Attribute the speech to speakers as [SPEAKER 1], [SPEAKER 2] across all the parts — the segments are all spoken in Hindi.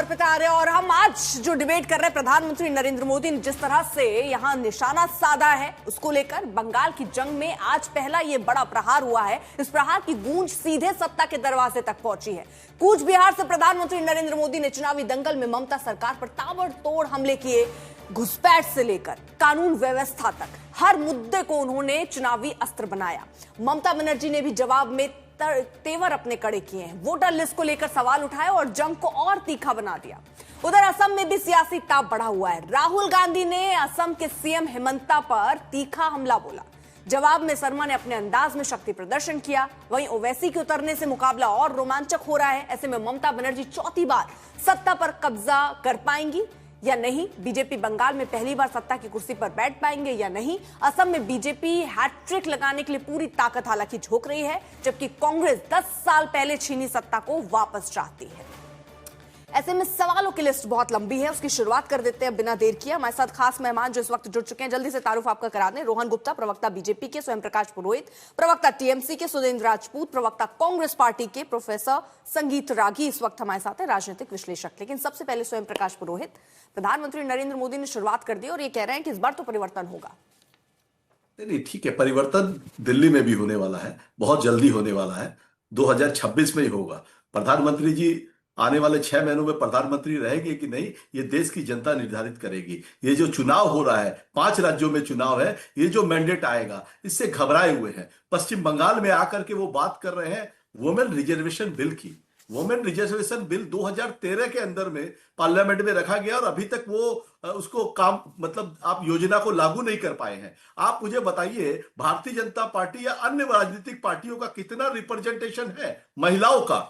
[SPEAKER 1] और पितारे और हम आज जो डिबेट कर रहे हैं प्रधानमंत्री नरेंद्र मोदी ने जिस तरह से यहां निशाना साधा है उसको लेकर बंगाल की जंग में आज पहला ये बड़ा प्रहार हुआ है। इस प्रहार की गूंज सीधे सत्ता के दरवाजे तक पहुंची है। कूच बिहार से प्रधानमंत्री नरेंद्र मोदी ने चुनावी दंगल में ममता सरकार पर ताबड़तोड़ हमले किए। घुसपैठ से लेकर कानून व्यवस्था तक हर मुद्दे को उन्होंने चुनावी अस्त्र बनाया। ममता बनर्जी ने भी जवाब में तेवर अपने कड़े किए हैं। वोटर लिस्ट को लेकर सवाल उठाए और जंग को और तीखा बना दिया। उधर असम में भी सियासी ताप बढ़ा हुआ है। राहुल गांधी ने असम के सीएम हिमंता पर तीखा हमला बोला। जवाब में शर्मा ने अपने अंदाज में शक्ति प्रदर्शन किया। वहीं ओवैसी के उतरने से मुकाबला और रोमांचक हो रहा है। ऐसे में ममता बनर्जी चौथी बार सत्ता पर कब्जा कर पाएंगी या नहीं? बीजेपी बंगाल में पहली बार सत्ता की कुर्सी पर बैठ पाएंगे या नहीं? असम में बीजेपी हैट्रिक लगाने के लिए पूरी ताकत हालांकि झोंक रही है, जबकि कांग्रेस 10 साल पहले छीनी सत्ता को वापस चाहती है। ऐसे में सवालों की लिस्ट बहुत लंबी है, उसकी शुरुआत कर देते हैं बिना देर किए। हमारे साथ खास मेहमान जो इस वक्त जुड़ चुके हैं, जल्दी से तारुफ आपका करा दें। रोहन गुप्ता, प्रवक्ता बीजेपी के, स्वयं प्रकाश पुरोहित, प्रवक्ता टीएमसी के, सुरेंद्र राजपूत, प्रवक्ता कांग्रेस पार्टी के, प्रोफेसर संगीत रागी इस वक्त हमारे साथ हैं, राजनीतिक विश्लेषक। लेकिन सबसे पहले स्वयं प्रकाश पुरोहित, प्रधानमंत्री नरेंद्र मोदी ने शुरुआत कर दी और ये कह रहे हैं कि इस बार तो परिवर्तन होगा।
[SPEAKER 2] नहीं, ठीक है, परिवर्तन दिल्ली में भी होने वाला है, बहुत जल्दी होने वाला है, 2026 में ही होगा। प्रधानमंत्री जी आने वाले 6 महीनों में प्रधानमंत्री रहेंगे कि नहीं, ये देश की जनता निर्धारित करेगी। ये जो चुनाव हो रहा है, 5 राज्यों में चुनाव है, ये जो मैंडेट आएगा इससे घबराए हुए हैं। पश्चिम बंगाल में आकर के वो बात कर रहे हैं वुमेन रिजर्वेशन बिल की। वुमेन रिजर्वेशन बिल 2013 के अंदर में पार्लियामेंट में रखा गया और अभी तक वो उसको काम मतलब आप योजना को लागू नहीं कर पाए हैं। आप मुझे बताइए, भारतीय जनता पार्टी या अन्य राजनीतिक पार्टियों का कितना रिप्रेजेंटेशन है महिलाओं का?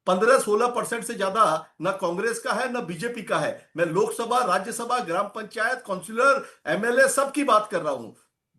[SPEAKER 2] 15-16% से ज्यादा ना कांग्रेस का है ना बीजेपी का है। मैं लोकसभा, राज्यसभा, ग्राम पंचायत, काउंसिलर, एमएलए सब की बात कर रहा हूं।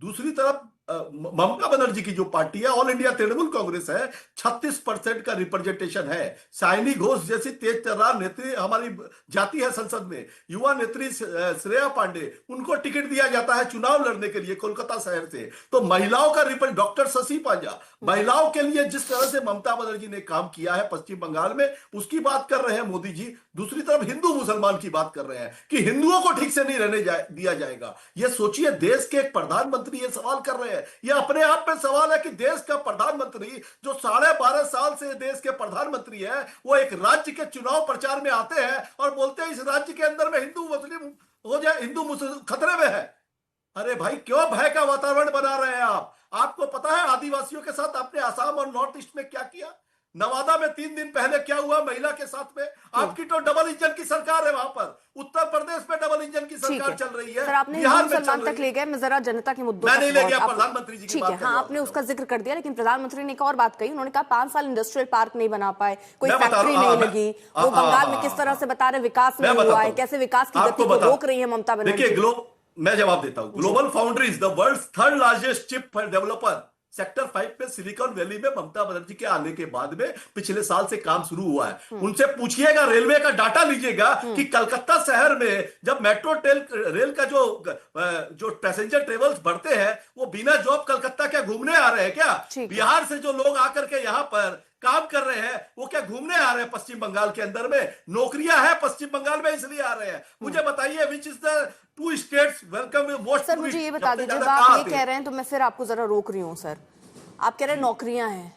[SPEAKER 2] दूसरी तरफ ममता बनर्जी की जो पार्टी है, ऑल इंडिया तृणमूल कांग्रेस है, 36% का रिप्रेजेंटेशन है। साइनी घोष जैसी तेज तर्रार नेत्री हमारी जाती है संसद में। युवा नेत्री श्रेया पांडे, उनको टिकट दिया जाता है चुनाव लड़ने के लिए कोलकाता शहर से। तो महिलाओं का डॉक्टर शशि पांजा, महिलाओं के लिए जिस तरह से ममता बनर्जी ने काम किया है पश्चिम बंगाल में, उसकी बात कर रहे हैं मोदी जी। दूसरी तरफ हिंदू मुसलमान की बात कर रहे हैं कि हिंदुओं को ठीक से नहीं रहने दिया जाएगा। ये सोचिए, देश के एक प्रधानमंत्री ये सवाल कर रहे हैं। ये अपने आप में सवाल है कि देश का प्रधानमंत्री जो 12.5 साल से देश के प्रधानमंत्री है, वो एक राज्य के चुनाव प्रचार में आते हैं और बोलते हैं इस राज्य के अंदर में हिंदू मुस्लिम हो जाए, हिंदू मुस्लिम खतरे में है। अरे भाई, क्यों भय का वातावरण बना रहे हैं आप? आपको पता है आदिवासियों के साथ आपने असम और नॉर्थ ईस्ट में क्या किया? नवादा में 3 दिन पहले क्या हुआ महिला के साथ में? आपकी तो डबल इंजन की सरकार है वहां पर। उत्तर प्रदेश में डबल इंजन की सरकार चल रही है।
[SPEAKER 1] सर, आपने मुसलमान तक ले गए, मैं जरा जनता के मुद्दों
[SPEAKER 2] मैं नहीं ले गया, प्रधानमंत्री जी की बात कर रहा हूं।
[SPEAKER 1] आपने उसका जिक्र कर दिया, लेकिन प्रधानमंत्री ने एक और बात कही। उन्होंने कहा 5 साल इंडस्ट्रियल पार्क नहीं बना पाए, कोई फैक्ट्री नहीं लगी। वो बंगाल में किस तरह से बता रहे विकास नहीं हुआ है, कैसे विकास की गति को रोक रही है ममता बनर्जी।
[SPEAKER 2] देखिए, मैं जवाब देता हूं। Global Foundries, the world's 3rd largest chip developer, sector 5 में सिलिकॉन वैली में ममता बनर्जी के आने के बाद में पिछले साल से काम शुरू हुआ है। उनसे पूछिएगा, रेलवे का डाटा लीजिएगा कि कलकत्ता शहर में जब मेट्रो रेल का जो पैसेंजर ट्रेवल्स बढ़ते हैं, वो बिना जॉब कलकत्ता क्या घूमने आ रहे हैं क्या? बिहार से जो लोग आकर के यहाँ पर काम कर रहे हैं, वो क्या घूमने आ रहे हैं पश्चिम बंगाल के अंदर में? नौकरियां हैं पश्चिम बंगाल में, इसलिए आ रहे हैं। मुझे बताइए, which is the 2 states welcome most?
[SPEAKER 1] Sir, मुझे ये बता दीजिए, जब आप ये कह रहे हैं तो मैं फिर आपको जरा रोक रही हूँ। सर, आप कह रहे हैं नौकरियां हैं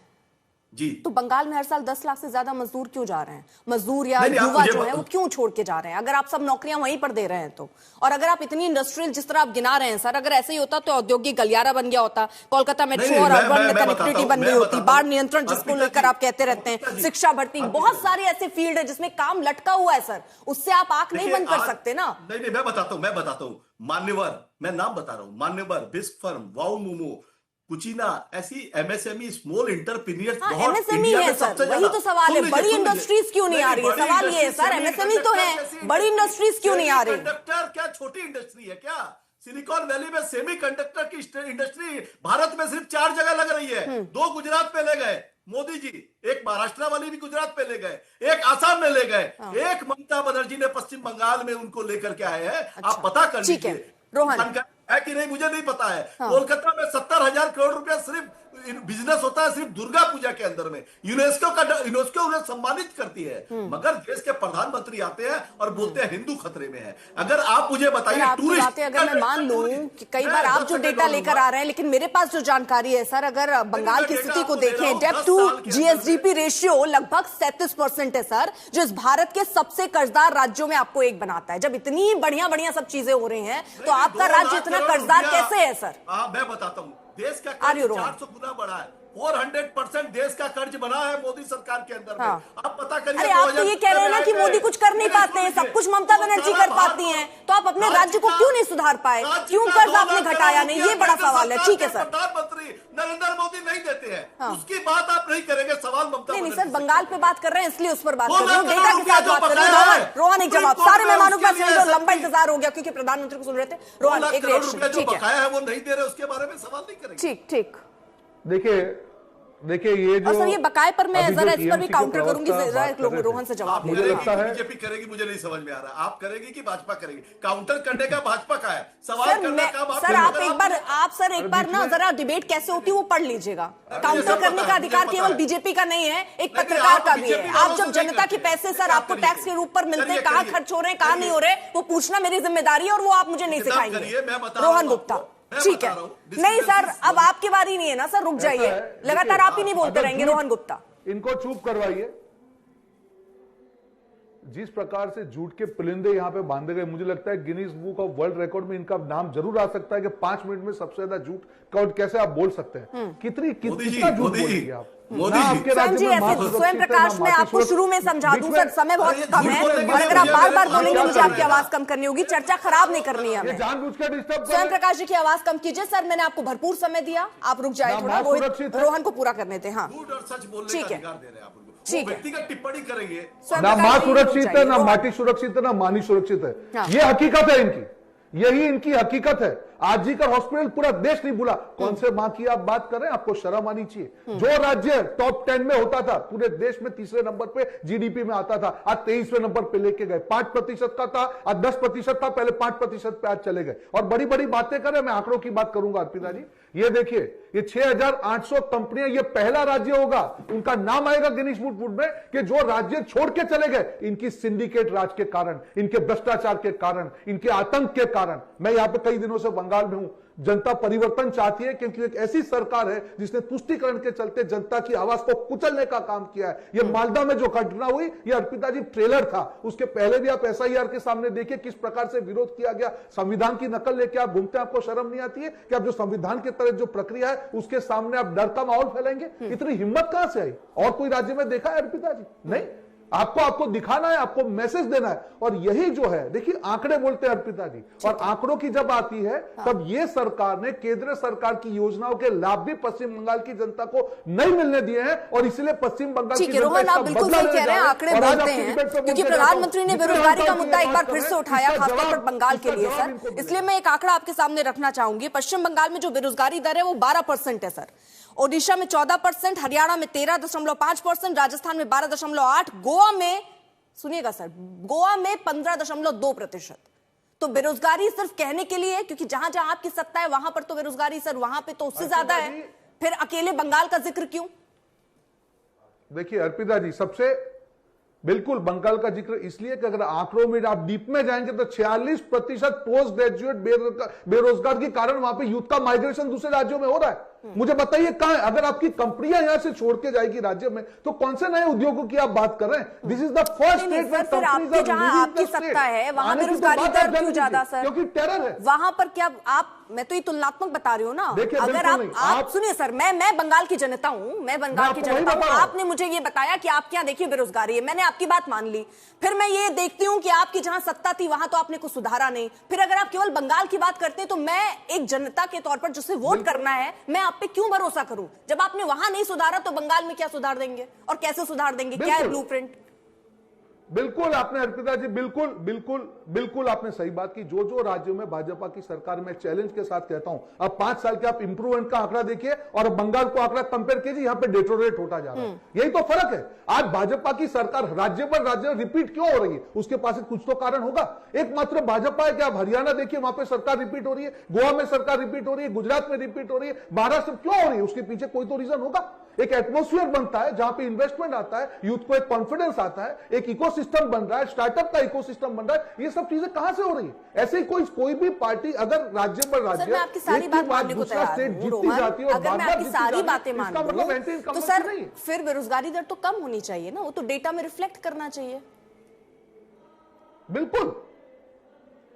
[SPEAKER 2] जी,
[SPEAKER 1] तो बंगाल में हर साल 10 लाख से ज्यादा मजदूर क्यों जा रहे हैं? मजदूर या युवा जो है वो क्यों छोड़ के जा रहे हैं, अगर आप सब नौकरियां वहीं पर दे रहे हैं तो? और अगर आप इतनी इंडस्ट्रियल जिस तरह आप गिना रहे हैं सर, अगर ऐसे ही होता तो औद्योगिक गलियारा बन गया होता, कोलकाता मेट्रो और अर्बन में कनेक्टिविटी बन गई होती, बाढ़ नियंत्रण जिसको लेकर आप कहते रहते हैं, शिक्षा भर्ती, बहुत सारे ऐसे फील्ड है जिसमें काम लटका हुआ है सर, उससे आप आंख नहीं बंद कर सकते ना।
[SPEAKER 2] नहीं, मैं बताता हूं। मान्यवर, मैं नाम बता रहा हूं, Manyavar, Bisk Farm, Wow Momo, Cucina, ऐसी एमएसएमई, स्मॉल एंटरप्रेन्योर्स बहुत
[SPEAKER 1] एमएसएमई है सर, वही तो सवाल है। बड़ी इंडस्ट्रीज क्यों नहीं आ रही है? सवाल ये है सर, एमएसएमई तो है, बड़ी इंडस्ट्रीज क्यों नहीं आ रही?
[SPEAKER 2] कंडक्टर क्या छोटी इंडस्ट्री है क्या? सिलिकॉन वैली में सेमी कंडक्टर की इंडस्ट्री भारत में सिर्फ 4 जगह लग रही है। 2 गुजरात पे ले गए मोदी जी, एक महाराष्ट्र वाली भी गुजरात पे ले गए, एक आसाम में ले गए, एक ममता बनर्जी ने पश्चिम बंगाल में उनको लेकर के आए हैं। आप पता कर लीजिए
[SPEAKER 1] रोहन
[SPEAKER 2] है कि नहीं, मुझे नहीं पता है। कोलकाता में 70,000 करोड़ रुपया सिर्फ बिजनेस होता है सिर्फ दुर्गा पूजा के अंदर में। यूनेस्को उन्हें सम्मानित करती है, मगर देश के प्रधानमंत्री आते हैं और बोलते हैं हिंदू खतरे में है। अगर आप मुझे बताइए टूरिस्ट,
[SPEAKER 1] अगर मैं मान लूं कि कई बार आप जो डेटा लेकर आ रहे हैं, लेकिन मेरे पास जो जानकारी है सर, अगर बंगाल की स्थिति को देखें, डेब्ट टू जीएसडीपी रेशियो लगभग 37% है सर, जो इस भारत के सबसे कर्जदार राज्यों में आपको एक बनाता है। जब इतनी बढ़िया बढ़िया सब चीजें हो रही हैं, तो आपका राज्य इतना कर्जदार कैसे है सर?
[SPEAKER 2] मैं बताता हूँ, देश का कर्ज 400 गुना बढ़ा है, 400% देश का कर्ज बना है मोदी सरकार के अंदर में। आप पता करिए।
[SPEAKER 1] अरे आप तो ये कह रहे हैं ना कि मोदी कुछ कर नहीं पाते हैं, सब कुछ ममता बनर्जी कर पाती हैं, तो आप अपने राज्य को क्यों नहीं सुधार पाए? क्यों कर्ज आपने घटाया नहीं? ये बड़ा सवाल है। ठीक है सर,
[SPEAKER 2] प्रधानमंत्री नरेंद्र मोदी नहीं देते हैं, उसकी बात आप नहीं करेंगे, सवाल ममता
[SPEAKER 1] नहीं सर, बंगाल पे बात कर रहे हैं इसलिए उस पर बात कर रहे हैं, डेटा के साथ बात कर रहे हैं। रोहन एक जवाब, सारे मेहमानों का लंबा इंतजार हो गया क्योंकि प्रधानमंत्री को सुन रहे थे। रोहन एक रिएक्शन, ठीक है,
[SPEAKER 2] वो नहीं दे रहे, उसके बारे में सवाल नहीं करेंगे।
[SPEAKER 1] ठीक ठीक,
[SPEAKER 3] देखिए ये जो,
[SPEAKER 1] और सर ये बकाये पर मैं जरा इस पर भी काउंटर करूंगी, जरा रोहन से जवाब
[SPEAKER 2] मुझे लगता है बीजेपी करेगी, मुझे नहीं समझ में आ रहा। आप करेगी कि भाजपा करेगी? काउंटर करने का भाजपा का है, सवाल करने का
[SPEAKER 1] सर आप एक बार ना जरा डिबेट कैसे होती है वो पढ़ लीजिएगा। काउंटर करने का अधिकार केवल बीजेपी का नहीं है, एक पत्रकार का भी है। आप जब जनता के पैसे सर आपको टैक्स के रूप पर मिलते हैं, कहाँ खर्च हो रहे हैं कहाँ नहीं हो रहे, वो पूछना मेरी जिम्मेदारी है और वो आप मुझे नहीं सिखाएंगे। रोहन गुप्ता, ठीक है, नहीं सर अब आपकी बारी नहीं है ना सर, रुक जाइए, लगातार आप ही नहीं बोलते रहेंगे। रोहन गुप्ता,
[SPEAKER 3] इनको चुप करवाइए। जिस प्रकार से झूठ के पुलिंदे यहाँ पे बांधे गए, मुझे लगता है Guinness book of world record में इनका नाम जरूर आ सकता है कि 5 मिनट में सबसे ज्यादा झूठ कैसे आप बोल सकते हैं। कितना झूठ बोलेंगे आप?
[SPEAKER 1] स्वयं प्रकाश, मैं आपको शुरू में समझा दूं सर, समय बहुत कम है और अगर आप बार बार बोलेंगे मुझे आपकी आवाज कम करनी होगी, चर्चा खराब नहीं करनी है हमें। स्वयं प्रकाश जी की आवाज कम कीजिए सर, मैंने आपको भरपूर समय दिया, आप रुक जाए थोड़ा, रोहन को पूरा करने दें। हाँ ठीक है, ठीक है,
[SPEAKER 2] व्यक्तिगत टिप्पणी करेंगे।
[SPEAKER 3] ना मां सुरक्षित है, ना माटी सुरक्षित है, ना मानी सुरक्षित है। ये हकीकत है इनकी, यही इनकी हकीकत है। आरजीकर हॉस्पिटल पूरा देश नहीं भूला। कौन से मां की आप बात कर रहे हैं? आपको शर्म आनी चाहिए। जो राज्य टॉप 10 में होता था, पूरे देश में तीसरे नंबर पे जीडीपी में आता था, आज 23वें नंबर पे लेके गए। 5% का था, आज 10% था, पहले 5% पे आज चले गए। और बड़ी बड़ी बातें करें, मैं आंकड़ों की बात करूंगा अर्पिता जी। ये देखिए, ये 6800 कंपनियां, ये पहला राज्य होगा, उनका नाम आएगा गिनीज बुक में, कि जो राज्य छोड़ के चले गए इनकी सिंडिकेट राज के कारण, इनके भ्रष्टाचार के कारण, इनके आतंक के कारण। मैं यहां पे कई दिनों से बंगाल में हूं। जनता परिवर्तन चाहती है क्योंकि एक ऐसी सरकार है जिसने तुष्टीकरण के चलते जनता की आवाज को कुचलने का काम किया है। ये मालदा में जो घटना हुई, ये अर्पिता जी ट्रेलर था। उसके पहले भी आप एसआईआर के सामने देखिए किस प्रकार से विरोध किया गया। संविधान की नकल लेके आप घूमते हैं, आपको शर्म नहीं आती है कि आप जो संविधान के तहत जो प्रक्रिया है उसके सामने आप डर का माहौल फैलाएंगे? इतनी हिम्मत कहां से आई? और कोई राज्य में देखा है अर्पिता जी? नहीं। आपको दिखाना है, आपको मैसेज देना है। और यही जो है, देखिए आंकड़े बोलते हैं अर्पिता जी, और आंकड़ों की जब आती है तब ये सरकार ने केंद्र सरकार की योजनाओं के लाभ भी पश्चिम बंगाल की जनता को नहीं मिलने दिए हैं। और इसलिए पश्चिम बंगाल की
[SPEAKER 1] जनता आप बिल्कुल सही कह रहे हैं, आंकड़े बोलते हैं, क्योंकि प्रधानमंत्री ने बेरोजगारी का मुद्दा एक बार फिर से उठाया, खासतौर पर बंगाल के लिए सर। इसलिए मैं एक आंकड़ा आपके सामने रखना चाहूंगी। पश्चिम बंगाल में जो बेरोजगारी दर है वो 12% है सर, ओडिशा में 14%, हरियाणा में 13.5%, राजस्थान में 12.8%, गोवा में, सुनिएगा सर, गोवा में 15.2%। तो बेरोजगारी सिर्फ कहने के लिए, क्योंकि जहां जहां आपकी सत्ता है वहां पर तो बेरोजगारी सर, वहां पे तो उससे ज्यादा है, फिर अकेले बंगाल का जिक्र क्यों?
[SPEAKER 3] देखिए अर्पिता जी, सबसे बिल्कुल बंगाल का जिक्र इसलिए कि अगर आंकड़ों में आप डीप में जाएंगे तो 46% पोस्ट ग्रेजुएट बेरोजगार के कारण वहां पे यूथ का माइग्रेशन दूसरे राज्यों में हो रहा है। मुझे बताइए कहां है? अगर आपकी कंपनियां यहां से छोड़ के जाएगी राज्य में, तो कौन से नए उद्योगों की आप बात कर रहे हैं? This is the first state where
[SPEAKER 1] आपकी जहां आपकी सत्ता है वहां बेरोजगारी दर क्यों ज्यादा सर?
[SPEAKER 3] क्योंकि टेरर है
[SPEAKER 1] वहां पर। क्या आप, मैं तो ये तुलनात्मक बता रही हूँ ना। अगर आप सुनिए सर, मैं बंगाल की जनता हूं, मैं बंगाल की जनता हूं। आपने मुझे ये बताया कि आपके यहाँ देखिए बेरोजगारी है, मैंने आपकी बात मान ली। फिर मैं ये देखती हूँ कि आपकी जहां सत्ता थी वहां तो आपने कुछ सुधारा नहीं। फिर अगर आप केवल बंगाल की बात करते हैं तो मैं एक जनता के तौर पर जिसे वोट करना है, मैं आप पे क्यों भरोसा करूं? जब आपने वहां नहीं सुधारा तो बंगाल में क्या सुधार देंगे और कैसे सुधार देंगे? क्या है ब्लूप्रिंट?
[SPEAKER 3] बिल्कुल आपने अर्पिता जी बिल्कुल बिल्कुल बिल्कुल आपने सही बात की। जो जो राज्यों में भाजपा की सरकार में चैलेंज के साथ कहता हूं, अब 5 साल के आप इंप्रूवमेंट का आंकड़ा देखिए और बंगाल को आंकड़ा कंपेयर कीजिए, यहां पे डेटोरेट होता जा रहा है। यही तो फर्क है। आज भाजपा की सरकार राज्य पर राज्य रिपीट क्यों हो रही है, उसके पास कुछ तो कारण होगा। एकमात्र भाजपा है कि आप हरियाणा देखिए, वहां पर सरकार रिपीट हो रही है, गोवा में सरकार रिपीट हो रही है, गुजरात में रिपीट हो रही है, महाराष्ट्र क्यों हो रही है, उसके पीछे कोई तो रीजन होगा। एक एटमॉस्फेयर बनता है जहां पे इन्वेस्टमेंट आता है, यूथ को एक कॉन्फिडेंस आता है, एक इकोसिस्टम बन रहा है, स्टार्टअप का इकोसिस्टम बन रहा है। ये सब चीजें कहां से हो रही है? ऐसे ही कोई भी पार्टी अगर राज्य पर राज्य
[SPEAKER 1] आपकी सारी बात मानने को तैयार
[SPEAKER 3] जीतती जाती है और
[SPEAKER 1] अगर मैं आपकी सारी बातें मान
[SPEAKER 3] इसका मतलब
[SPEAKER 1] तो सर फिर बेरोजगारी दर तो कम होनी चाहिए ना, वो तो डेटा में रिफ्लेक्ट करना चाहिए।
[SPEAKER 3] बिल्कुल,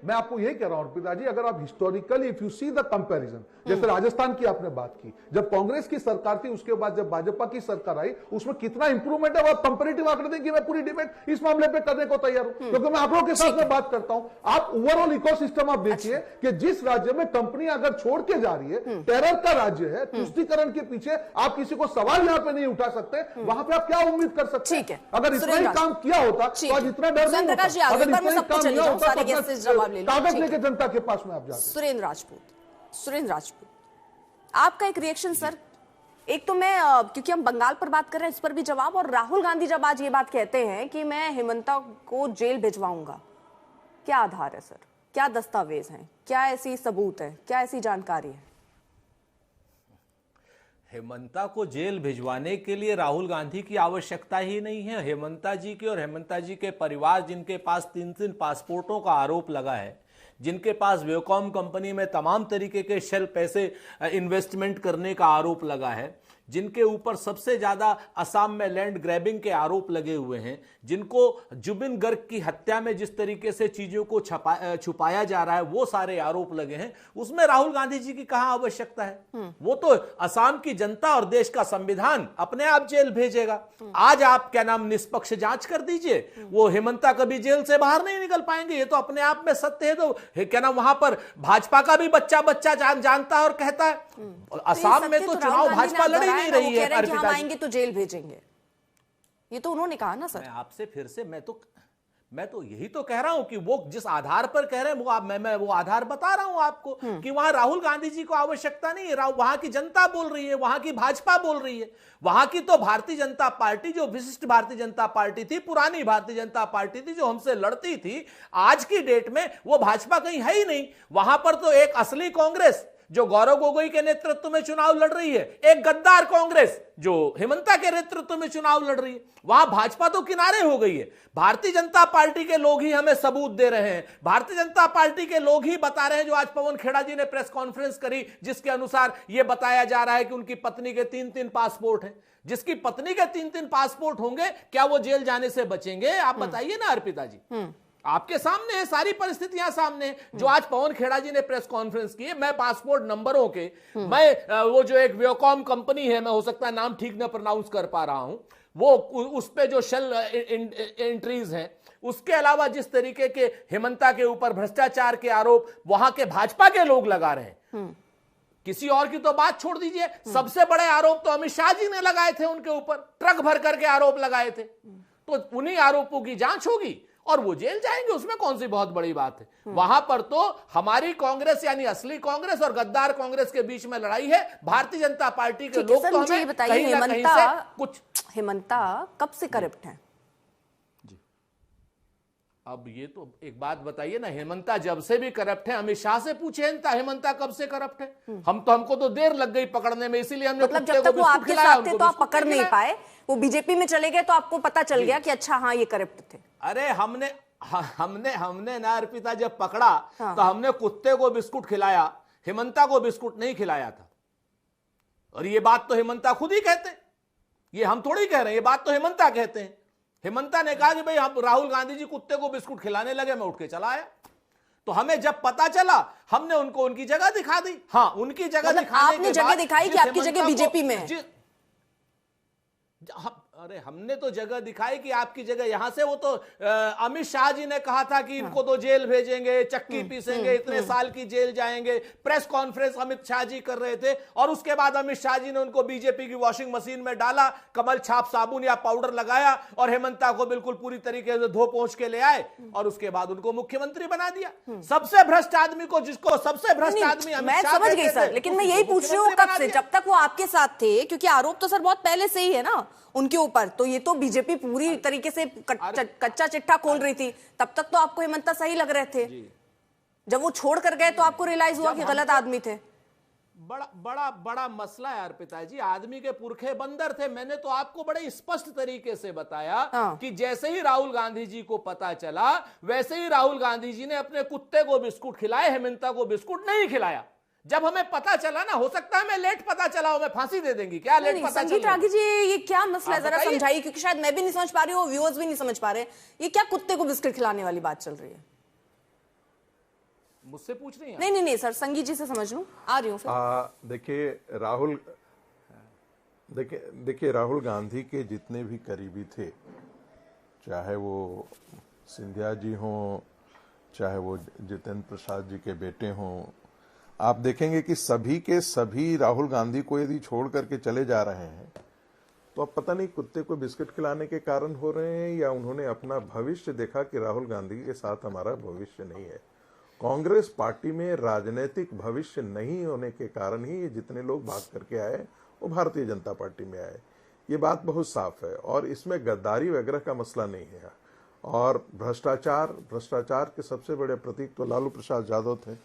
[SPEAKER 3] मैं आपको यही कह रहा हूं अर्पिता जी, अगर आप historically if you see the comparison, जैसे राजस्थान की आपने बात की, जब कांग्रेस की सरकार थी उसके बाद जब भाजपा की सरकार आई, उसमें कितना इंप्रूवमेंट है, आप कंपैरेटिव आंकड़े देखिए। मैं पूरी डिबेट इस मामले पे करने को तैयार हूं, क्योंकि मैं आप लोगों के साथ में बात करता हूं। आप ओवरऑल इकोसिस्टम आप देखिए कि जिस राज्य में कंपनी अगर छोड़ के जा रही है, टेरर का राज्य है, तुष्टीकरण के पीछे आप किसी को सवाल यहां पे नहीं उठा सकते, वहां पे आप क्या उम्मीद कर सकते हैं? अगर इतना ही काम किया होता तो आज इतना डर नहीं होता। अगर इतना ही काम किया होता तो कागज लेके जनता के पास में आप जाते।
[SPEAKER 1] सुरेंद्र राजपूत, आपका एक रिएक्शन सर। एक तो मैं क्योंकि हम बंगाल पर बात कर रहे हैं, इस पर भी जवाब। और राहुल गांधी जब आज ये बात कहते हैं कि मैं हेमंता को जेल भिजवाऊंगा, क्या आधार है सर? क्या दस्तावेज हैं? क्या ऐसी सबूत है? क्या ऐसी जानकारी है?
[SPEAKER 4] हेमंता को जेल भिजवाने के लिए राहुल गांधी की आवश्यकता ही नहीं है। हेमंता जी की और हेमंता जी के परिवार, जिनके पास 3-3 पासपोर्टों का आरोप लगा है, जिनके पास वेवकॉम कंपनी में तमाम तरीके के शेल पैसे इन्वेस्टमेंट करने का आरोप लगा है, जिनके ऊपर सबसे ज्यादा असम में लैंड ग्रैबिंग के आरोप लगे हुए हैं, जिनको जुबिन गर्ग की हत्या में जिस तरीके से चीजों को छुपाया जा रहा है वो सारे आरोप लगे हैं, उसमें राहुल गांधी जी की कहां आवश्यकता है? वो तो असम की जनता और देश का संविधान अपने आप जेल भेजेगा। आज आप क्या नाम निष्पक्ष जांच कर दीजिए, वो हेमंता कभी जेल से बाहर नहीं निकल पाएंगे। ये तो अपने आप में सत्य है। तो क्या नाम वहां पर भाजपा का भी बच्चा जानता है और कहता है। असम में तो चुनाव भाजपा लड़ी नहीं रही है।
[SPEAKER 1] हम आएंगे तो जेल भेजेंगे, ये तो उन्होंने कहा ना सर।
[SPEAKER 4] मैं आपसे फिर से मैं तो यही तो कह रहा हूं कि वो जिस आधार पर कह रहे हैं वो मैं वो आधार बता रहा हूं आपको कि वहां राहुल गांधी जी को आवश्यकता नहीं है। वहां की जनता बोल रही है, वहां की भाजपा बोल रही है। वहां की तो भारतीय जनता पार्टी, जो विशिष्ट भारतीय जनता पार्टी थी, पुरानी भारतीय जनता पार्टी थी, जो हमसे लड़ती थी, आज की डेट में वो भाजपा कहीं है ही नहीं। वहां पर तो एक असली कांग्रेस जो गौरव गोगोई के नेतृत्व में चुनाव लड़ रही है, एक गद्दार कांग्रेस जो हेमंता के नेतृत्व में चुनाव लड़ रही है। वहां भाजपा तो किनारे हो गई है। भारतीय जनता पार्टी के लोग ही हमें सबूत दे रहे हैं। भारतीय जनता पार्टी के लोग ही बता रहे हैं, जो आज पवन खेड़ा जी ने प्रेस कॉन्फ्रेंस करी, जिसके अनुसार यह बताया जा रहा है कि उनकी पत्नी के 3-3 पासपोर्ट हैं। जिसकी पत्नी के 3-3 पासपोर्ट होंगे, क्या वो जेल जाने से बचेंगे? आप बताइए ना अर्पिता जी। आपके सामने है, सारी परिस्थितियां सामने है। जो आज पवन खेड़ा जी ने प्रेस कॉन्फ्रेंस की है, मैं पासपोर्ट नंबरों के, मैं वो जो एक वेवकॉम कंपनी है, मैं हो सकता है नाम ठीक ना प्रोनाउंस कर पा रहा हूं, वो उस पे जो शेल एंट्रीज हैं, उसके अलावा जिस तरीके के हेमंता के ऊपर भ्रष्टाचार के आरोप वहां के भाजपा के लोग लगा रहे हैं, किसी और की तो बात छोड़ दीजिए। सबसे बड़े आरोप तो अमित शाह जी ने लगाए थे उनके ऊपर, ट्रक भर करके आरोप लगाए थे। तो उन्हीं आरोपों की जांच होगी और वो जेल जाएंगे, उसमें कौन सी बहुत बड़ी बात है। वहां पर तो हमारी कांग्रेस यानी असली कांग्रेस और गद्दार कांग्रेस के बीच में लड़ाई है। भारतीय जनता पार्टी के लोग तो हमें कहीं ना कहीं से कुछ।
[SPEAKER 1] हेमंता कब से करप्ट है?
[SPEAKER 4] अब ये तो एक बात बताइए ना, हेमंता जब से भी करप्ट है। अमित शाह से पूछे हेमंता कब से करप्ट है? हमको तो देर लग गई पकड़ने में, इसीलिए हमने
[SPEAKER 1] मतलब जब तक वो आपके साथ थे तो आप पकड़ नहीं पाए, वो बीजेपी में चले गए तो आपको पता चल गया कि अच्छा हाँ ये करप्ट थे।
[SPEAKER 4] अरे हमने ना अर्पिता जब पकड़ा तो हमने कुत्ते को बिस्कुट खिलाया, हेमंता को बिस्कुट नहीं खिलाया था। और ये बात तो हेमंता खुद ही कहते हैं, ये हम थोड़ी कह रहे हैं, ये बात तो हेमंता कहते हैं। हेमंता ने कहा कि भाई हम राहुल गांधी जी कुत्ते को बिस्कुट खिलाने लगे, मैं उठ के चला आया। तो हमें जब पता चला, हमने उनको उनकी जगह दिखा दी। हाँ, उनकी जगह
[SPEAKER 1] मतलब
[SPEAKER 4] दिखाने
[SPEAKER 1] आपने जगह दिखाई कि आपकी जगह बीजेपी में है।
[SPEAKER 4] अरे हमने तो जगह दिखाई कि आपकी जगह यहां से, वो तो अमित शाह जी ने कहा था कि इनको तो जेल भेजेंगे, चक्की पीसेंगे, इतने साल की जेल जाएंगे। प्रेस कॉन्फ्रेंस अमित शाह जी कर रहे थे और उसके बाद अमित शाह जी ने उनको बीजेपी की वॉशिंग मशीन में डाला, कमल छाप साबुन या पाउडर लगाया और हेमंता को बिल्कुल पूरी तरीके से धो पहुंच के ले आए और उसके बाद उनको मुख्यमंत्री बना दिया। सबसे भ्रष्ट आदमी को, जिसको सबसे भ्रष्ट आदमी
[SPEAKER 1] मैं समझ गई सर, लेकिन मैं यही पूछ रही हूँ कब से, जब तक वो आपके साथ थे, क्योंकि आरोप तो सर बहुत पहले से ही है ना उनके ऊपर, तो ये तो बीजेपी पूरी तरीके से कच्चा चिट्ठा खोल रही थी, तब तक तो आपको हेमंता सही लग रहे थे। जब वो छोड़ कर गए तो आपको रियलाइज हुआ कि गलत आदमी थे।
[SPEAKER 4] बड़ा मसला है अर्पिता जी, आदमी के पुरखे बंदर थे। मैंने तो आपको बड़े स्पष्ट तरीके से बताया कि जैसे ही राहुल गांधी जी को पता चला, वैसे ही राहुल गांधी जी ने अपने कुत्ते को बिस्कुट खिलाए, हेमंता को बिस्कुट नहीं खिलाया। जब हमें पता चला ना, हो सकता है मैं लेट पता चला हूं, मैं फांसी दे देंगी क्या? लेट पता चला।
[SPEAKER 1] संगीत रागी जी, ये क्या मसला है, जरा समझाइए, क्योंकि शायद मैं भी नहीं समझ पा रही हूँ, व्यूअर्स भी नहीं समझ पा रहे। ये क्या कुत्ते को बिस्किट खिलाने वाली बात चल रही है?
[SPEAKER 4] मुझसे पूछ रही हैं?
[SPEAKER 1] नहीं सर, संगीत जी से समझ लूं, आ रही हूँ।
[SPEAKER 5] देखिए राहुल गांधी के जितने भी करीबी थे, चाहे वो सिंधिया जी हों, चाहे वो जितेंद्र प्रसाद जी के बेटे हों, आप देखेंगे कि सभी के सभी राहुल गांधी को यदि छोड़ करके चले जा रहे हैं तो अब पता नहीं कुत्ते को बिस्किट खिलाने के कारण हो रहे हैं या उन्होंने अपना भविष्य देखा कि राहुल गांधी के साथ हमारा भविष्य नहीं है। कांग्रेस पार्टी में राजनीतिक भविष्य नहीं होने के कारण ही ये जितने लोग भाग करके आए वो भारतीय जनता पार्टी में आए। ये बात बहुत साफ है और इसमें गद्दारी वगैरह का मसला नहीं है। और भ्रष्टाचार के सबसे बड़े प्रतीक तो लालू प्रसाद यादव थे,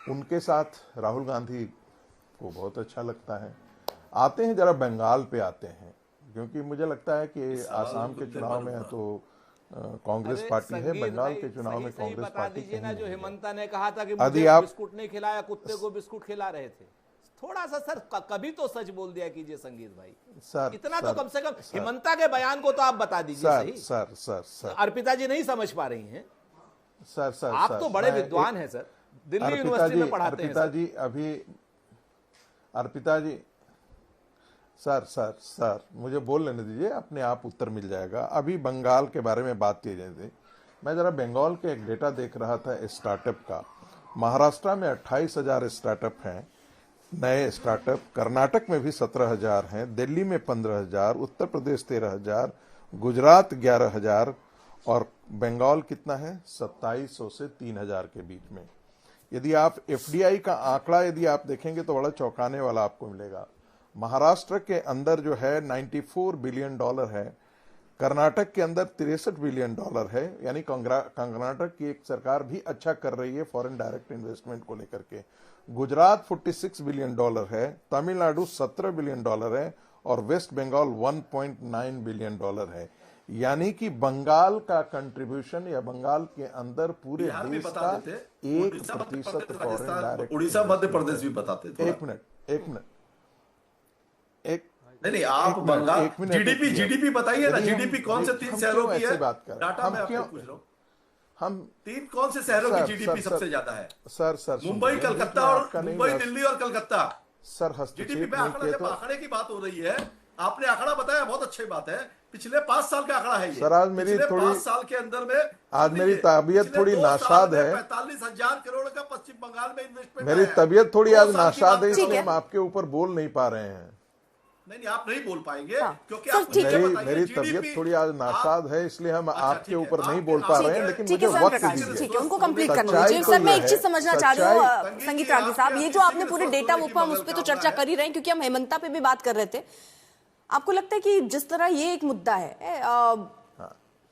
[SPEAKER 5] उनके साथ राहुल गांधी को बहुत अच्छा लगता है। आते हैं जरा बंगाल पे आते हैं, क्योंकि मुझे लगता है कि आसाम के चुनाव में तो कांग्रेस पार्टी है, बंगाल के चुनाव में कांग्रेस पार्टी
[SPEAKER 4] दीजिए ना, जो हेमंता ने कहा था कि मुझे बिस्कुट नहीं खिलाया, कुत्ते को बिस्कुट खिला रहे थे। थोड़ा सा सर कभी तो सच बोल दिया कीजिए संगीत भाई,
[SPEAKER 5] सर
[SPEAKER 4] इतना तो कम से कम हेमंता के बयान को तो आप बता दीजिए। सही
[SPEAKER 5] सर
[SPEAKER 4] अर्पिता जी नहीं समझ पा रही हैं।
[SPEAKER 5] सर
[SPEAKER 4] आप तो बड़े विद्वान हैं सर, दिल्ली यूनिवर्सिटी में पढ़ाते हैं।
[SPEAKER 5] अर्पिता जी सर मुझे बोल लेने दीजिए, अपने आप उत्तर मिल जाएगा। अभी बंगाल के बारे में बात की रहे थे, मैं जरा बंगाल के एक डेटा देख रहा था स्टार्टअप का। महाराष्ट्र में 28,000 स्टार्टअप हैं, नए स्टार्टअप। कर्नाटक में भी 17,000 हैं, दिल्ली में 15,000, उत्तर प्रदेश 13,000, गुजरात 11,000 और बंगाल कितना है 2700 से 3,000 के बीच में। यदि आप एफडीआई का आंकड़ा यदि आप देखेंगे तो बड़ा चौंकाने वाला आपको मिलेगा। महाराष्ट्र के अंदर जो है 94 बिलियन डॉलर है, कर्नाटक के अंदर 63 बिलियन डॉलर है, यानी कर्नाटक की एक सरकार भी अच्छा कर रही है फॉरेन डायरेक्ट इन्वेस्टमेंट को लेकर के। गुजरात 46 बिलियन डॉलर है, तमिलनाडु 17 बिलियन डॉलर है और वेस्ट बंगाल 1.9 बिलियन डॉलर है। यानी कि बंगाल का कंट्रीब्यूशन या बंगाल के अंदर पूरे देश का 1% फॉरेन डायरेक्ट।
[SPEAKER 2] उड़ीसा मध्य प्रदेश भी बताते थे।
[SPEAKER 5] एक मिनट
[SPEAKER 2] नहीं आप बंगाल जीडीपी बताइए ना, जीडीपी कौन से 3 शहरों की है? डाटा मैं आपको पूछ रहा हूँ, हम 3 कौन से शहरों की जीडीपी सबसे ज्यादा है?
[SPEAKER 5] सर
[SPEAKER 2] मुंबई, कलकत्ता और मुंबई, दिल्ली और कलकत्ता।
[SPEAKER 5] सर
[SPEAKER 2] जीडीपी पे आंकड़े की बात हो रही है, आपने आंकड़ा बताया, बहुत अच्छी बात है। पिछले 5 साल का आंकड़ा है ये।
[SPEAKER 5] सर आज मेरी थोड़ी
[SPEAKER 2] 5 साल के अंदर में
[SPEAKER 5] आज मेरी तबीयत थोड़ी नाशाद है।
[SPEAKER 2] 45,000 करोड़ का पश्चिम बंगाल में इन्वेस्टमेंट।
[SPEAKER 5] मेरी तबीयत थोड़ी आज नाशाद है, इसलिए हम आपके ऊपर बोल नहीं पा रहे हैं।
[SPEAKER 2] नहीं आप नहीं बोल पाएंगे क्योंकि
[SPEAKER 5] मेरी तबीयत थोड़ी आज नासाद है, इसलिए हम आपके ऊपर नहीं बोल पा रहे हैं। लेकिन मुझे वक्त दीजिए,
[SPEAKER 1] ठीक है, उनको कंप्लीट करना दीजिए। सर मैं एक चीज समझना चाह रही हूँ संगीत रागी साहब, ये जो आपने पूरे डेटा वो हम उस पर तो चर्चा कर ही रहे हैं, क्योंकि हम हेमंता पे भी बात कर रहे थे। आपको लगता है कि जिस तरह ये एक मुद्दा है,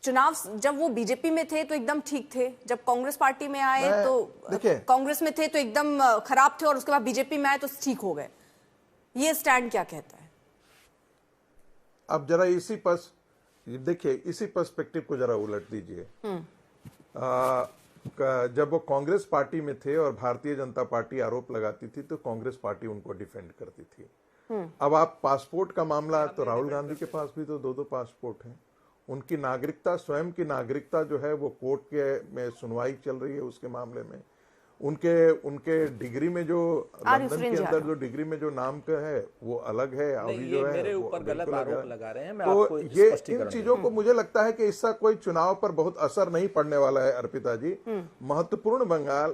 [SPEAKER 1] चुनाव जब वो बीजेपी में थे तो एकदम ठीक थे, जब कांग्रेस पार्टी में आए तो कांग्रेस में थे तो एकदम खराब थे और उसके बाद बीजेपी में आए तो ठीक हो गए, ये स्टैंड क्या कहता है?
[SPEAKER 5] अब जरा इसी पर्सपेक्टिव को जरा उलट दीजिए। जब वो कांग्रेस पार्टी में थे और भारतीय जनता पार्टी आरोप लगाती थी तो कांग्रेस पार्टी उनको डिफेंड करती थी। अब आप पासपोर्ट का मामला, तो राहुल गांधी के पास भी तो 2 पासपोर्ट हैं। उनकी नागरिकता, स्वयं की नागरिकता जो है वो कोर्ट के में सुनवाई चल रही है उसके मामले में। उनके डिग्री में जो लंदन के अंदर
[SPEAKER 1] झाला।
[SPEAKER 5] जो डिग्री में जो नाम का है वो अलग है, अभी
[SPEAKER 4] नहीं,
[SPEAKER 5] जो
[SPEAKER 4] ये
[SPEAKER 5] है
[SPEAKER 4] मेरे
[SPEAKER 5] वो
[SPEAKER 4] ऊपर गलत
[SPEAKER 5] बिल्कुल अलग
[SPEAKER 4] आरोप
[SPEAKER 5] है।
[SPEAKER 4] लगा रहे हैं, मैं
[SPEAKER 5] तो
[SPEAKER 4] आपको
[SPEAKER 5] ये
[SPEAKER 4] स्पष्टीकरण
[SPEAKER 5] इन चीजों को मुझे लगता है कि इसका कोई चुनाव पर बहुत असर नहीं पड़ने वाला है अर्पिता जी। महत्वपूर्ण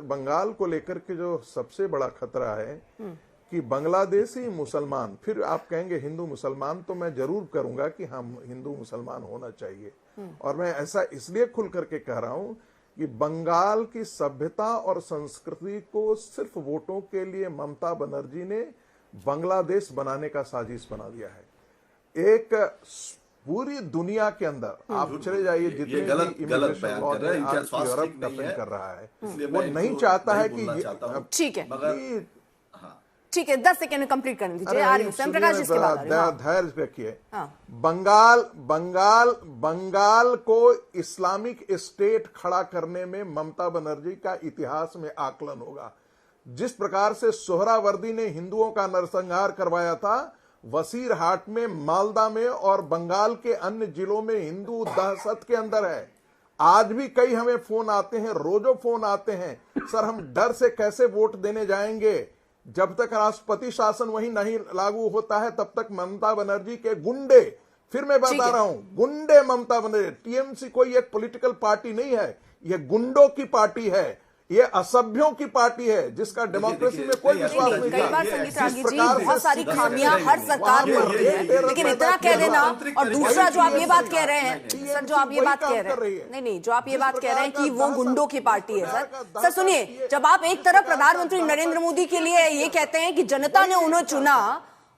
[SPEAKER 5] बंगाल को लेकर के जो सबसे बड़ा खतरा है कि बांग्लादेशी मुसलमान, फिर आप कहेंगे हिंदू मुसलमान, तो मैं जरूर करूंगा कि हम हिंदू मुसलमान होना चाहिए। और मैं ऐसा इसलिए खुल करके कह रहा हूं कि बंगाल की सभ्यता और संस्कृति को सिर्फ वोटों के लिए ममता बनर्जी ने बांग्लादेश बनाने का साजिश बना दिया है। एक पूरी दुनिया के अंदर आप चले जाइए, जितने
[SPEAKER 2] गलत
[SPEAKER 5] इमिग्रेशन
[SPEAKER 2] बयान
[SPEAKER 5] लॉ
[SPEAKER 2] कर रहे हैं, इनका
[SPEAKER 5] आज
[SPEAKER 2] स्वास्थ्य
[SPEAKER 5] यूरोप
[SPEAKER 2] ठीक नहीं
[SPEAKER 5] डिफेंड
[SPEAKER 2] है।
[SPEAKER 5] कर रहा है,
[SPEAKER 2] इसलिए
[SPEAKER 5] वो
[SPEAKER 2] मैं
[SPEAKER 5] नहीं
[SPEAKER 2] इनको
[SPEAKER 5] चाहता है
[SPEAKER 2] नहीं बोलना चाहता हूं।
[SPEAKER 1] ठीक है,
[SPEAKER 2] मगर
[SPEAKER 1] ठीक है, 10 सेकंड में कंप्लीट करने दीजिए। आ रही हूं स्वयं प्रकाश जी, इसके बाद आ रही हूं। हाँ।
[SPEAKER 5] धैर्य रखिए।
[SPEAKER 1] हाँ।
[SPEAKER 5] बंगाल को इस्लामिक स्टेट खड़ा करने में ममता बनर्जी का इतिहास में आकलन होगा। जिस प्रकार से सोहरावर्दी ने हिंदुओं का नरसंहार करवाया था वसीरहाट में, मालदा में और बंगाल के अन्य जिलों में, हिंदू दहशत के अंदर है। आज भी कई हमें फोन आते हैं, रोजों फोन आते हैं, सर हम डर से कैसे वोट देने जाएंगे, जब तक राष्ट्रपति शासन वहीं नहीं लागू होता है तब तक ममता बनर्जी के गुंडे, फिर मैं बता रहा हूं, गुंडे ममता बनर्जी, टीएमसी कोई एक पॉलिटिकल पार्टी नहीं है, यह गुंडों की पार्टी है, ये असभ्यों की पार्टी है जिसका डेमोक्रेसी में कोई विश्वास नहीं
[SPEAKER 1] कई बार
[SPEAKER 5] था।
[SPEAKER 1] संगीत रागी
[SPEAKER 5] जिस
[SPEAKER 1] जी
[SPEAKER 5] प्रकार से
[SPEAKER 1] बहुत सारी खामियां हर सरकार में होती है, लेकिन इतना कह देना, और दूसरा जो आप ये बात कह रहे हैं सर, जो आप ये बात कह रहे हैं, नहीं, जो आप ये बात कह रहे हैं कि वो गुंडों की पार्टी है, सर सुनिए, जब आप एक तरफ प्रधानमंत्री नरेंद्र मोदी के लिए ये कहते हैं कि जनता ने उन्हें चुना,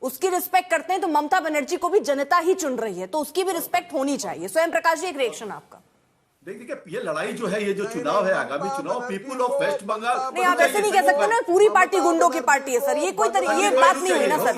[SPEAKER 1] उसकी रिस्पेक्ट करते हैं, तो ममता बनर्जी को भी जनता ही चुन रही है, तो उसकी भी रिस्पेक्ट होनी चाहिए। स्वयं प्रकाश जी, एक रिएक्शन आपका।
[SPEAKER 2] देखिए ये लड़ाई जो है, ये जो चुनाव है, आगामी चुनाव, पीपुल ऑफ वेस्ट बंगाल,
[SPEAKER 1] नहीं, आप ऐसे नहीं कह सकते ना, पूरी पार्टी गुंडों की पार्टी है सर, ये कोई ये बात नहीं हुई ना सर।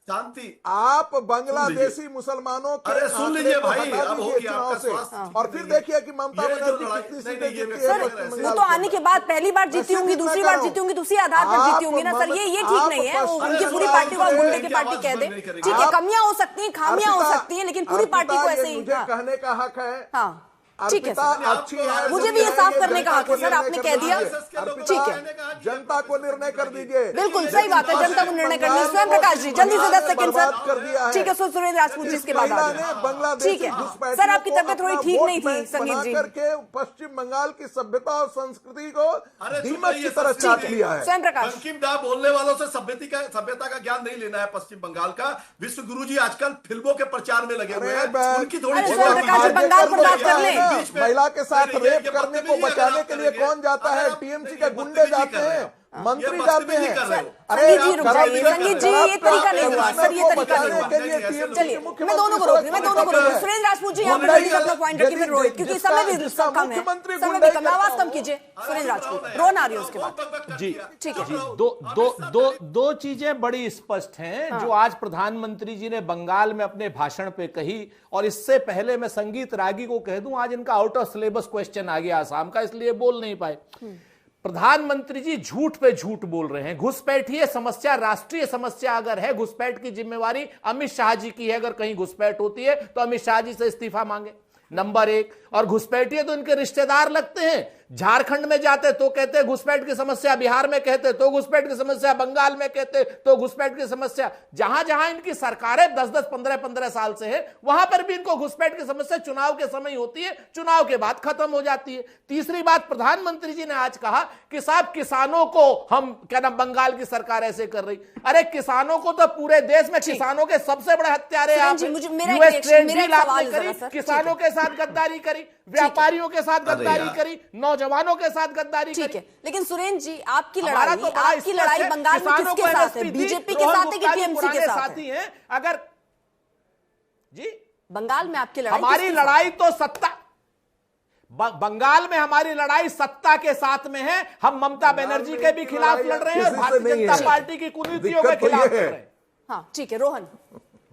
[SPEAKER 2] शांति,
[SPEAKER 5] आप बांग्लादेशी मुसलमानों के
[SPEAKER 2] अरे सुन लीजिए भाई, अब हो गया
[SPEAKER 5] चुनाव
[SPEAKER 2] आपका
[SPEAKER 5] से,
[SPEAKER 2] स्वास्थ्य।
[SPEAKER 5] और फिर देखिए कि ममता
[SPEAKER 2] ये जो
[SPEAKER 5] बनर्जी
[SPEAKER 2] लड़ाई-
[SPEAKER 5] कितनी
[SPEAKER 2] नहीं,
[SPEAKER 5] सीटें
[SPEAKER 2] नहीं, ये
[SPEAKER 5] जीतती
[SPEAKER 2] मैं
[SPEAKER 5] है
[SPEAKER 2] कह
[SPEAKER 5] पश्चिम
[SPEAKER 2] रहा हूं।
[SPEAKER 1] वो
[SPEAKER 5] बंगाल
[SPEAKER 1] तो आने
[SPEAKER 5] के
[SPEAKER 1] के बाद पहली बार जीती होंगी, दूसरी बार जीती होंगी, दूसरी आधार पर जीती होंगी ना सर, ये ठीक नहीं है, वो उनकी पूरी पार्टी को गुंडे की पार्टी कह दे, ठीक है, कमियां हो सकती हैं, खामियां हो सकती हैं, लेकिन पूरी पार्टी को ऐसे ही,
[SPEAKER 5] मुझे कहने का हक है।
[SPEAKER 1] हाँ ठीक है सर,
[SPEAKER 5] अच्छी है,
[SPEAKER 1] मुझे भी ये साफ करने का हक है सर, आपने कह दिया, ठीक है,
[SPEAKER 5] जनता को निर्णय कर दीजिए।
[SPEAKER 1] बिल्कुल सही बात है, जनता को निर्णय करनी है। स्वयं प्रकाश जी जल्दी से 10 सेकंड सर, ठीक है, सुरेंद्र राजपूत जी इसके बाद आ जाए। ठीक है सर, आपकी तबियत थोड़ी ठीक नहीं थी संगीत जी,
[SPEAKER 5] करके पश्चिम बंगाल की सभ्यता और संस्कृति को दीमक की तरह चाट लिया है।
[SPEAKER 1] स्वयं प्रकाश,
[SPEAKER 2] बंकिम दा बोलने वालों से सभ्यता का ज्ञान नहीं लेना है। पश्चिम बंगाल का विश्व गुरु जी आजकल फिल्मों के प्रचार में लगे हुए हैं, उनकी थोड़ी
[SPEAKER 1] स्वयं प्रकाश जी बंगाल पर बात कर लें।
[SPEAKER 5] महिला के साथ रेप करने को बचाने के लिए कौन जाता है? टीएमसी के गुंडे जाते हैं, मंत्री जाते हैं।
[SPEAKER 1] संगीत जी रुक जाइए, संगीत जी ये तरीका नहीं हुआ सर, ये तरीका नहीं हुआ। चलिए मैं दोनों को रोक रही हूँ, सुरेंद्र राजपूत जी यहाँ पर जल्दी से अपना पॉइंट रखिए, फिर रोहित, क्योंकि समय भी कम है, समय भी कम, आवाज कम कीजिए। सुरेंद्र राजपूत, रोन आ रही है उसके बाद
[SPEAKER 4] जी,
[SPEAKER 1] ठीक है
[SPEAKER 4] जी, दो चीजें बड़ी स्पष्ट हैं जो आज प्रधानमंत्री जी ने बंगाल में अपने भाषण पे कही, और इससे पहले मैं संगीत रागी को कह दूं, आज इनका आउट ऑफ सिलेबस क्वेश्चन आ गया आसाम का, इसलिए बोल नहीं पाए। प्रधानमंत्री जी झूठ पे झूठ बोल रहे हैं। घुसपैठिए समस्या राष्ट्रीय समस्या अगर है, घुसपैठ की जिम्मेवारी अमित शाह जी की है, अगर कहीं घुसपैठ होती है तो अमित शाह जी से इस्तीफा मांगे, नंबर 1। और घुसपैठिए तो इनके रिश्तेदार लगते हैं, झारखंड में जाते तो कहते घुसपैठ की समस्या, बिहार में कहते तो घुसपैठ की समस्या, बंगाल में कहते तो घुसपैठ की समस्या, जहां जहां इनकी सरकारें 10-10, 15-15 साल से है, वहां पर भी इनको घुसपैठ की समस्या चुनाव के समय होती है, चुनाव के बाद खत्म हो जाती है। तीसरी बात, प्रधानमंत्री जी ने आज कहा कि साहब किसानों को हम क्या नाम, बंगाल की सरकार ऐसे कर रही, अरे किसानों को तो पूरे देश में किसानों के सबसे बड़े हत्यारे यूएस ट्रेड डील आपने करी, किसानों के साथ गद्दारी करी, व्यापारियों के साथ गद्दारी करी, नौजवानों के साथ गद्दारी करी।
[SPEAKER 1] ठीक है, लेकिन सुरेंद्र जी आपकी लड़ाई बंगाल में किसके साथ है? बीजेपी के साथ है कि टीएमसी के साथ है?
[SPEAKER 4] अगर जी
[SPEAKER 1] बंगाल में आपकी लड़ाई,
[SPEAKER 4] हमारी लड़ाई तो सत्ता, बंगाल में हमारी लड़ाई सत्ता के साथ में है। हम ममता बनर्जी के भी खिलाफ लड़ रहे हैं और भारतीय जनता पार्टी की कुनीतियों के खिलाफ लड़ रहे हैं।
[SPEAKER 1] हाँ ठीक है, रोहन,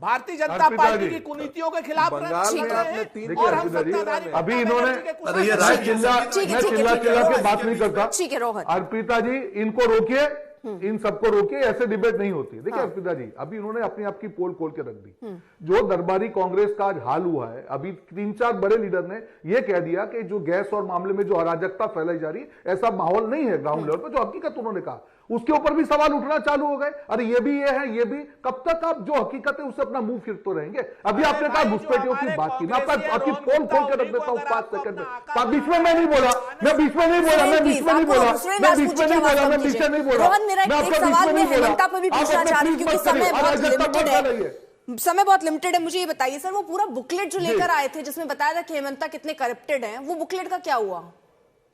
[SPEAKER 4] भारतीय जनता पार्टी की कुनीतियों के खिलाफ लड़ रहे हैं और हम सत्ताधारी,
[SPEAKER 3] अभी इन्होंने, मैं चिल्ला के बात नहीं करता।
[SPEAKER 1] ठीक है रोहन,
[SPEAKER 3] अर्पिता जी इनको रोकिए, इन सबको रोकिए, ऐसे डिबेट नहीं होती। देखिए अर्पिता जी, अभी उन्होंने अपनी आपकी पोल खोल के रख दी। जो दरबारी कांग्रेस का आज हाल हुआ है, अभी 3-4 बड़े लीडर ने यह कह दिया कि जो गैस और मामले में जो अराजकता फैलाई जा रही है, ऐसा माहौल नहीं है ग्राउंड लेवल पर, जो हकीकत उन्होंने कहा उसके ऊपर भी सवाल उठना चालू हो गए। अरे ये भी ये है, ये भी, कब तक आप जो हकीकत है उससे अपना मुंह फिरते रहेंगे? अभी आपने कहा घुसपैठियों की बात की, मैं आपकी पोल खोल के रख देता हूं 5 सेकंड में। बीच में मैं नहीं बोला, मैं बीच में नहीं बोला, मैं बीच में नहीं बोला, मैं बीच में नहीं बोला, मैं बीच में नहीं बोला।
[SPEAKER 1] रोहन, मेरा एक सवाल मैं हेमंता पे भी पूछना चाह रही हूँ, क्योंकि समय बहुत लिमिटेड है। समय बहुत लिमिटेड है। मुझे ये बताइए सर, वो पूरा बुकलेट जो लेकर आए थे जिसमें बताया था कि हेमंता कितने करप्टेड हैं, वो बुकलेट का क्या हुआ?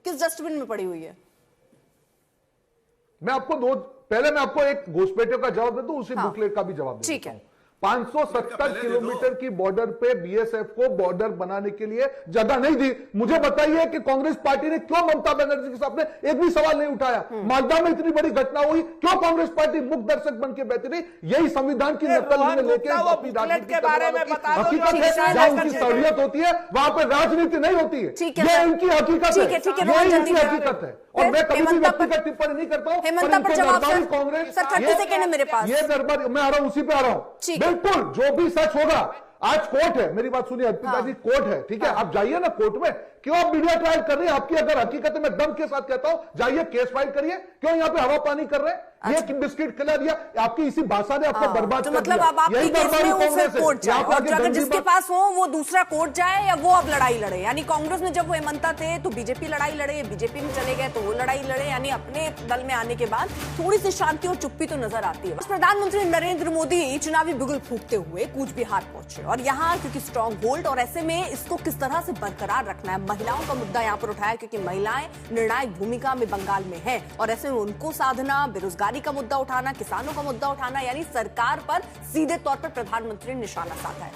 [SPEAKER 1] किस डस्टबिन में पड़ी हुई है?
[SPEAKER 3] मैं आपको पहले मैं आपको एक घुसपैठियों का जवाब दे दूं, उसी बुकलेट का भी जवाब दे देता हूं। 570 किलोमीटर की बॉर्डर पे बीएसएफ को बॉर्डर बनाने के लिए जगह नहीं दी। मुझे बताइए कि कांग्रेस पार्टी ने क्यों ममता बनर्जी के सामने एक भी सवाल नहीं उठाया? मालदा में इतनी बड़ी घटना हुई, क्यों कांग्रेस पार्टी मुख दर्शक बन के बैठी रही? यही संविधान की नकल में लेके अपनी राजनीति के बारे में हकीकत है, जहां उनकी सहूलियत होती है वहां पर राजनीति नहीं होती है। ये इनकी हकीकत है, ये इनकी हकीकत है। और मैं कभी भी व्यक्तिगत टिप्पणी नहीं करता हूं।
[SPEAKER 1] कांग्रेस सर 30 सेकंड है मेरे पास।
[SPEAKER 3] ये दरबार, मैं आ रहा हूं, उसी पे आ रहा हूं। बिल्कुल, जो भी सच होगा, आज कोर्ट है, मेरी बात सुनिए अर्पिता जी, कोर्ट है, ठीक है, आप जाइए ना कोर्ट में। क्यों आप मीडिया ट्रायल कर रहे हैं? आपकी अगर हकीकत है, मैं दम के साथ कहता हूं, जाइए केस फाइल करिए। क्यों यहाँ पे हवा पानी कर रहे हैं? ये बिस्किट खिला दिया, आपकी इसी भाषा ने आपको बर्बाद कर दिया।
[SPEAKER 1] मतलब अब आपकी केस में वो फिर कोर्ट जाए, और अगर जिसके पास हो वो दूसरा कोर्ट जाए, या वो अब लड़ाई लड़े। यानी कांग्रेस में जब वो हेमंता थे तो बीजेपी लड़ाई लड़े, बीजेपी में चले गए तो वो लड़ाई लड़े। यानी अपने दल में आने के बाद थोड़ी सी शांति और चुप्पी तो नजर आती है। प्रधानमंत्री नरेंद्र मोदी चुनावी बिगुल फूंकते हुए कूच बिहार पहुंचे, और यहाँ क्योंकि स्ट्रॉन्ग होल्ड, और ऐसे में इसको किस तरह से बरकरार रखना है, महिलाओं का मुद्दा यहाँ पर उठाया, क्योंकि महिलाएं निर्णायक भूमिका में बंगाल में हैं, और ऐसे में उनको साधना, बेरोजगारी का मुद्दा उठाना, किसानों का मुद्दा उठाना, यानी सरकार पर सीधे तौर पर प्रधानमंत्री ने निशाना साधा है।